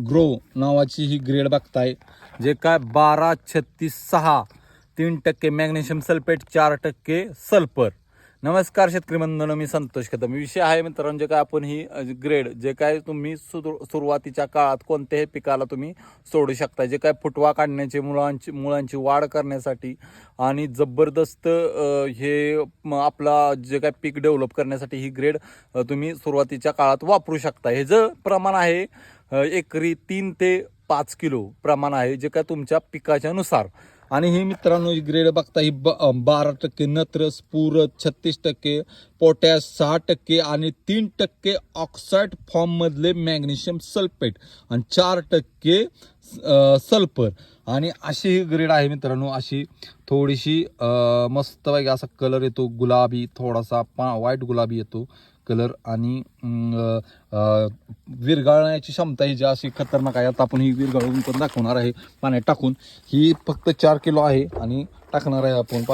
Grow नावाची ही grade बघताय, जे काय 12-36-6 3% मॅग्नेशियम सल्फेट 4% सल्फर. नमस्कार शेतकरी बंधूंनो, मी संतोष कदम. विषय आहे मित्रांनो, जे काय आपण ही ग्रेड जे काय तुम्ही सुरुवातीच्या काळात कोणत्याही पिकाला तुम्ही सोडू शकता, जे काय फुटवा काढण्याचे, मुळांची वाढ करण्यासाठी आणि जबरदस्त हे आपला जे काय पीक डेव्हलप करण्यासाठी ही ग्रेड तुम्ही सुरुवातीच्या काळात वापरू शकता. हे जे प्रमाण आहे एकरी 3 ते 5 किलो प्रमाण आहे, जे काय तुमच्या पिकाच्या नुसार. आणि ही मित्रांनो ही ग्रेड बघता, ही 12% नत्र, स्फुरद 36%, पोटॅश 6% आणि 3% ऑक्साईड फॉर्म मधले मॅग्नेशियम सल्फेट आणि 4% सल्फर. आणि अशी ही ग्रेड आहे मित्रांनो. अशी थोडीशी मस्त पैकी असा कलर येतो, गुलाबी, थोडासा व्हाईट गुलाबी येतो कलर. आणि विरघळण्याची क्षमता ही जी अशी खतरनाक आहे. आता आपण ही विरघळून पण दाखवणार आहे पाण्यात टाकून. ही फक्त 4 किलो आहे आणि टाकणार आहे आपण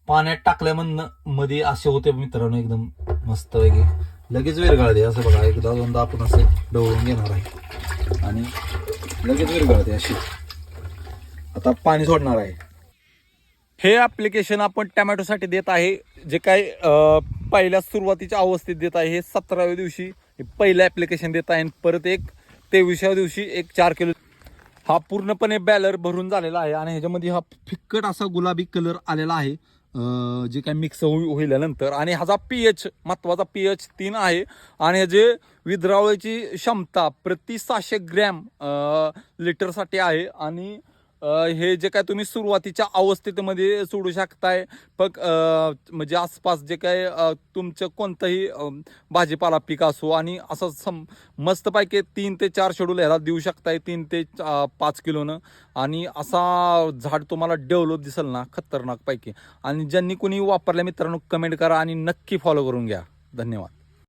पाण्यात टाकल्यामधनं मध्ये असे होते मित्रांनो, एकदम मस्त पैकी लगेच विरघळते. असं बघा, एकदा दोनदा आपण असं ढवळून घेणार आहे आणि लगेच विरघळते अशी. आता पाणी सोडणार आहे. हे ॲप्लिकेशन आपण टमॅटोसाठी देत आहे, जे काय पहिल्या सुरुवातीच्या अवस्थेत देत आहे. हे 17व्या दिवशी पहिलं ॲप्लिकेशन देत आहे. परत एक 23व्या दिवशी एक 4 किलो. हा पूर्णपणे बॅलर भरून झालेला आहे आणि ह्याच्यामध्ये हा फिक्कट असा गुलाबी कलर आलेला आहे, जे काय मिक्स होईल्यानंतर. आणि ह्याचा पीएच, महत्वाचा पीएच 3 आहे. आणि ह्याचे विद्रावळीची क्षमता प्रति 600 ग्रॅम लिटरसाठी आहे. आणि हे जे काय तुम्ही सुरुवातीच्या अवस्थेमध्ये सोडू शकताय. म्हणजे आसपास जे काय तुमचं कोणतंही भाजीपाला पीक असो, आणि असं मस्तपैकी 3 ते 4 शेड्यूल ह्याला देऊ शकताय, 3 ते 5 किलोनं. आणि असा झाड तुम्हाला डेव्हलप दिसेल ना, खतरनाक पैकी. आणि ज्यांनी कोणी वापरल्या मित्रांनो कमेंट करा आणि नक्की फॉलो करून घ्या. धन्यवाद.